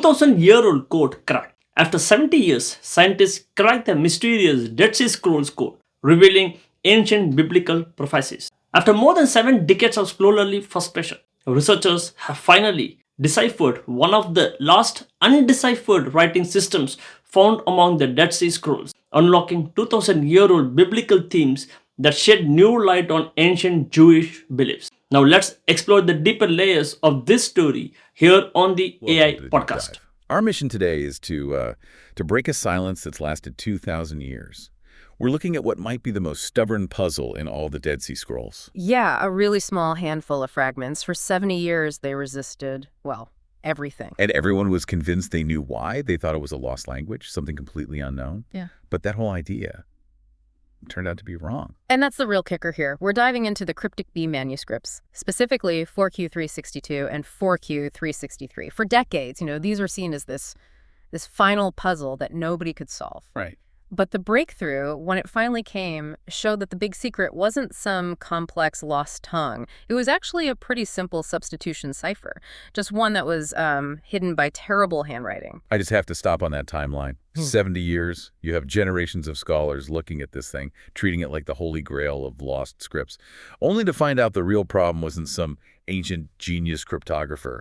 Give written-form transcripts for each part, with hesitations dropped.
2,000-year-old code cracked. After 70 years, scientists cracked the mysterious Dead Sea Scrolls code, revealing ancient biblical prophecies. After more than 7 decades of scholarly frustration, researchers have finally deciphered one of the last undeciphered writing systems found among the Dead Sea Scrolls, unlocking 2,000-year-old biblical themes that shed new light on ancient Jewish beliefs. Now let's explore the deeper layers of this story here on the Welcome AI to the Deep podcast. Dive. Our mission today is to break a silence that's lasted 2,000 years. We're looking at what might be the most stubborn puzzle in all the Dead Sea Scrolls. Yeah, a really small handful of fragments. For 70 years, they resisted, well, everything. And everyone was convinced they knew why. They thought it was a lost language, something completely unknown. Yeah. But that whole idea turned out to be wrong. And that's the real kicker here. We're diving into the Cryptic B manuscripts, specifically 4Q362 and 4Q363. For decades, these were seen as this final puzzle that nobody could solve. Right. But the breakthrough, when it finally came, showed that the big secret wasn't some complex lost tongue. It was actually a pretty simple substitution cipher, just one that was hidden by terrible handwriting. I just have to stop on that timeline. 70 years, you have generations of scholars looking at this thing, treating it like the holy grail of lost scripts, only to find out the real problem wasn't some ancient genius cryptographer,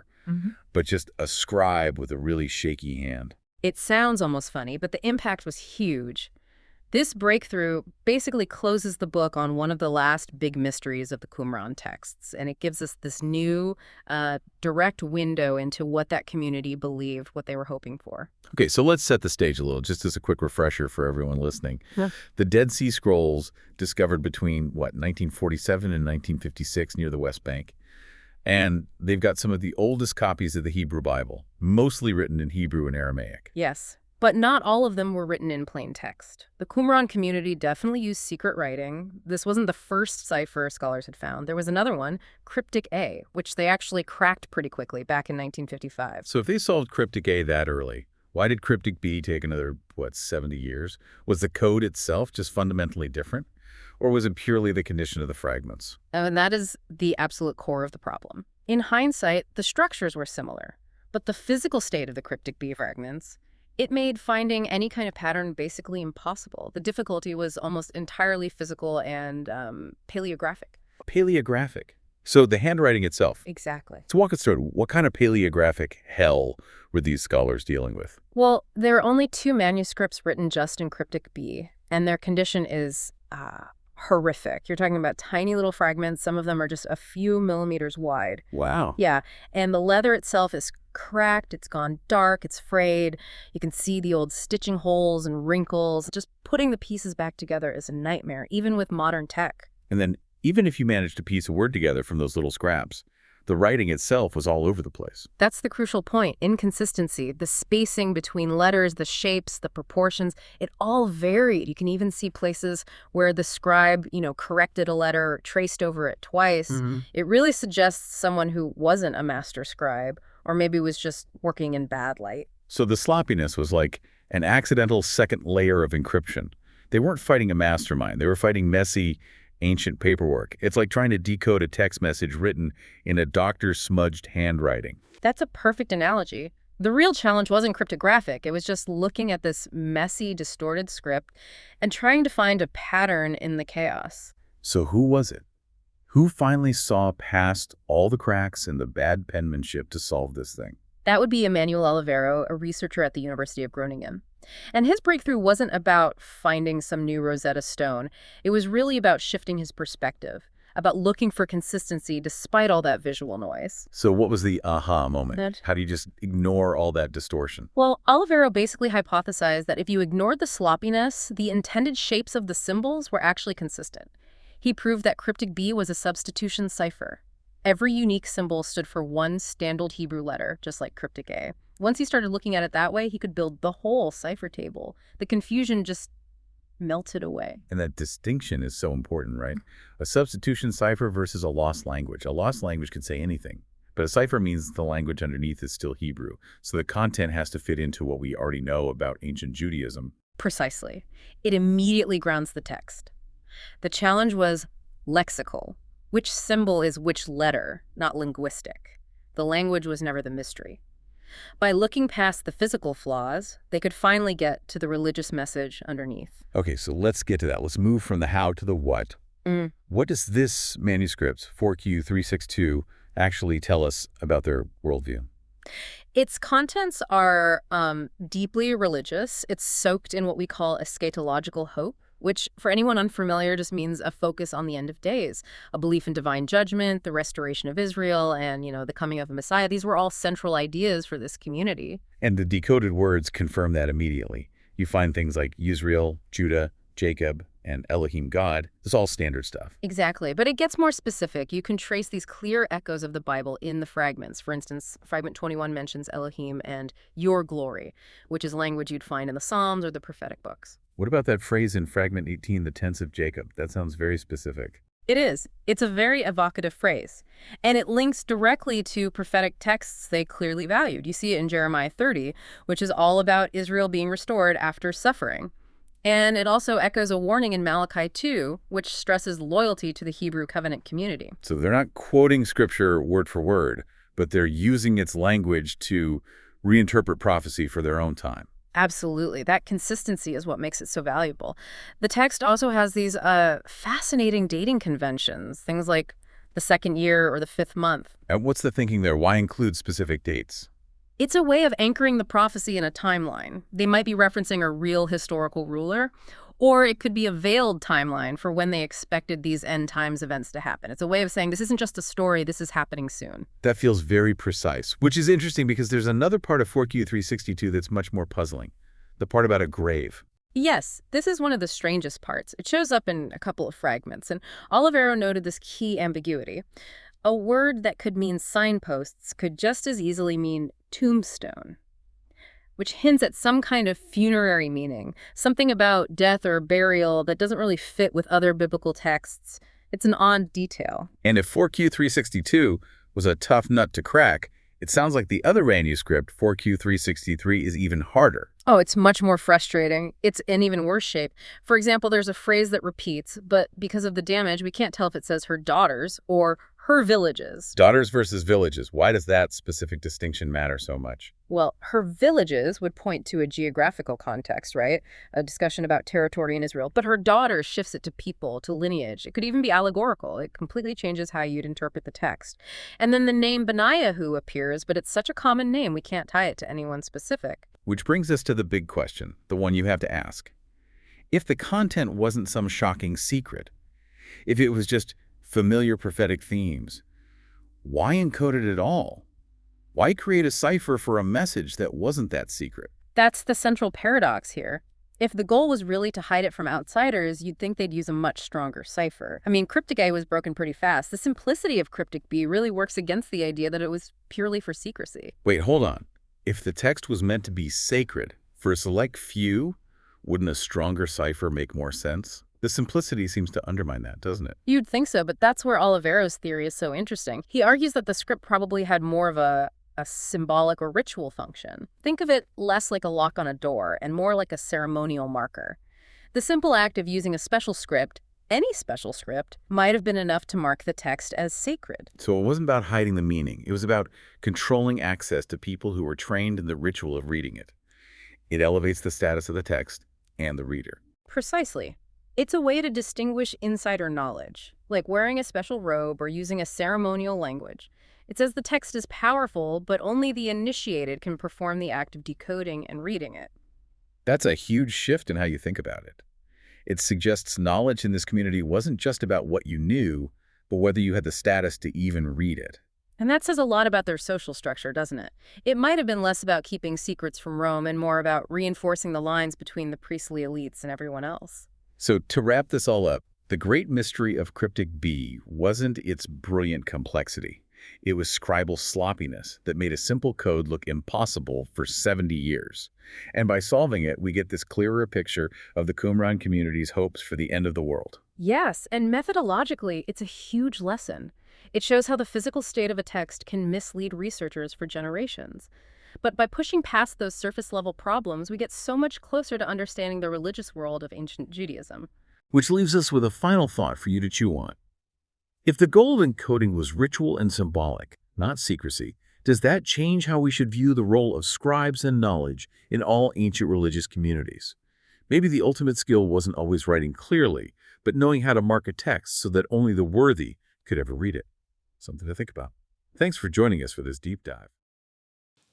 but just a scribe with a really shaky hand. It sounds almost funny, but the impact was huge. This breakthrough basically closes the book on one of the last big mysteries of the Qumran texts, and it gives us this new, direct window into what that community believed, what they were hoping for. Okay, so let's set the stage a little, just as a quick refresher for everyone listening. Yeah. The Dead Sea Scrolls discovered between, 1947 and 1956 near the West Bank. And they've got some of the oldest copies of the Hebrew Bible, mostly written in Hebrew and Aramaic. Yes, but not all of them were written in plain text. The Qumran community definitely used secret writing. This wasn't the first cipher scholars had found. There was another one, Cryptic A, which they actually cracked pretty quickly back in 1955. So if they solved Cryptic A that early, why did Cryptic B take another, 70 years? Was the code itself just fundamentally different? Or was it purely the condition of the fragments? And that is the absolute core of the problem. In hindsight, the structures were similar, but the physical state of the Cryptic B fragments, it made finding any kind of pattern basically impossible. The difficulty was almost entirely physical and paleographic. Paleographic. So the handwriting itself. Exactly. So walk us through, what kind of paleographic hell were these scholars dealing with? Well, there are only 2 manuscripts written just in Cryptic B, and their condition is horrific. You're talking about tiny little fragments. Some of them are just a few millimeters wide. Wow. Yeah, and the leather itself is cracked, it's gone dark, it's frayed. You can see the old stitching holes and wrinkles. Just putting the pieces back together is a nightmare, even with modern tech. And then even if you managed to piece a word together from those little scraps, the writing itself was all over the place. That's the crucial point. Inconsistency, the spacing between letters, the shapes, the proportions, it all varied. You can even see places where the scribe, corrected a letter, traced over it twice. It really suggests someone who wasn't a master scribe, or maybe was just working in bad light. So the sloppiness was like an accidental second layer of encryption. They weren't fighting a mastermind. They were fighting messy, ancient paperwork. It's like trying to decode a text message written in a doctor's smudged handwriting. That's a perfect analogy. The real challenge wasn't cryptographic. It was just looking at this messy, distorted script and trying to find a pattern in the chaos. So who was it? Who finally saw past all the cracks and the bad penmanship to solve this thing? That would be Emmanuel Olivero, a researcher at the University of Groningen. And his breakthrough wasn't about finding some new Rosetta Stone. It was really about shifting his perspective, about looking for consistency despite all that visual noise. So what was the aha moment? How do you just ignore all that distortion? Well, Olivero basically hypothesized that if you ignored the sloppiness, the intended shapes of the symbols were actually consistent. He proved that Cryptic B was a substitution cipher. Every unique symbol stood for one standard Hebrew letter, just like Cryptic A. Once he started looking at it that way, he could build the whole cipher table. The confusion just melted away. And that distinction is so important, right? A substitution cipher versus a lost language. A lost language can say anything, but a cipher means the language underneath is still Hebrew. So the content has to fit into what we already know about ancient Judaism. Precisely. It immediately grounds the text. The challenge was lexical. Which symbol is which letter, not linguistic. The language was never the mystery. By looking past the physical flaws, they could finally get to the religious message underneath. Okay, so let's get to that. Let's move from the how to the what. Mm. What does this manuscript, 4Q362, actually tell us about their worldview? Its contents are deeply religious. It's soaked in what we call eschatological hope, which for anyone unfamiliar just means a focus on the end of days, a belief in divine judgment, the restoration of Israel, and, the coming of a Messiah. These were all central ideas for this community. And the decoded words confirm that immediately. You find things like Israel, Judah, Jacob, and Elohim God. This is all standard stuff. Exactly, but it gets more specific. You can trace these clear echoes of the Bible in the fragments. For instance, fragment 21 mentions Elohim and your glory, which is language you'd find in the Psalms or the prophetic books. What about that phrase in fragment 18, the tents of Jacob? That sounds very specific. It is. It's a very evocative phrase, and it links directly to prophetic texts they clearly valued. You see it in Jeremiah 30, which is all about Israel being restored after suffering. And it also echoes a warning in Malachi 2, which stresses loyalty to the Hebrew covenant community. So they're not quoting scripture word for word, but they're using its language to reinterpret prophecy for their own time. Absolutely. That consistency is what makes it so valuable. The text also has these fascinating dating conventions, things like the second year or the fifth month. And what's the thinking there? Why include specific dates? It's a way of anchoring the prophecy in a timeline. They might be referencing a real historical ruler, or it could be a veiled timeline for when they expected these end times events to happen. It's a way of saying this isn't just a story, this is happening soon. That feels very precise, which is interesting because there's another part of 4Q362 that's much more puzzling, the part about a grave. Yes, this is one of the strangest parts. It shows up in a couple of fragments, and Olivero noted this key ambiguity. A word that could mean signposts could just as easily mean tombstone, which hints at some kind of funerary meaning, something about death or burial that doesn't really fit with other biblical texts. It's an odd detail. And if 4Q362 was a tough nut to crack, it sounds like the other manuscript, 4Q363, is even harder. Oh, it's much more frustrating. It's in even worse shape. For example, there's a phrase that repeats, but because of the damage, we can't tell if it says her daughters or her villages. Daughters versus villages. Why does that specific distinction matter so much? Well, her villages would point to a geographical context, right? A discussion about territory in Israel. But her daughters shifts it to people, to lineage. It could even be allegorical. It completely changes how you'd interpret the text. And then the name Benaiah appears, but it's such a common name, we can't tie it to anyone specific. Which brings us to the big question, the one you have to ask. If the content wasn't some shocking secret, if it was just familiar prophetic themes, why encode it at all? Why create a cipher for a message that wasn't that secret? That's the central paradox here. If the goal was really to hide it from outsiders, you'd think they'd use a much stronger cipher. I mean, Cryptic A was broken pretty fast. The simplicity of Cryptic B really works against the idea that it was purely for secrecy. Wait, hold on. If the text was meant to be sacred for a select few, wouldn't a stronger cipher make more sense? The simplicity seems to undermine that, doesn't it? You'd think so, but that's where Olivero's theory is so interesting. He argues that the script probably had more of a symbolic or ritual function. Think of it less like a lock on a door and more like a ceremonial marker. The simple act of using a special script, any special script, might have been enough to mark the text as sacred. So it wasn't about hiding the meaning. It was about controlling access to people who were trained in the ritual of reading it. It elevates the status of the text and the reader. Precisely. It's a way to distinguish insider knowledge, like wearing a special robe or using a ceremonial language. It says the text is powerful, but only the initiated can perform the act of decoding and reading it. That's a huge shift in how you think about it. It suggests knowledge in this community wasn't just about what you knew, but whether you had the status to even read it. And that says a lot about their social structure, doesn't it? It might have been less about keeping secrets from Rome and more about reinforcing the lines between the priestly elites and everyone else. So to wrap this all up, the great mystery of Cryptic B wasn't its brilliant complexity. It was scribal sloppiness that made a simple code look impossible for 70 years. And by solving it, we get this clearer picture of the Qumran community's hopes for the end of the world. Yes, and methodologically, it's a huge lesson. It shows how the physical state of a text can mislead researchers for generations. But by pushing past those surface-level problems, we get so much closer to understanding the religious world of ancient Judaism. Which leaves us with a final thought for you to chew on. If the goal of encoding was ritual and symbolic, not secrecy, Does that change how we should view the role of scribes and knowledge in all ancient religious communities? Maybe the ultimate skill wasn't always writing clearly, but knowing how to mark a text so that only the worthy could ever read it. Something to think about. Thanks for joining us for this deep dive.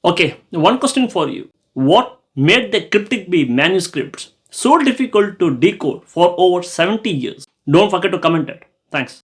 Okay, one question for you. What made the Cryptic B manuscripts so difficult to decode for over 70 years? Don't forget to comment it. Thanks.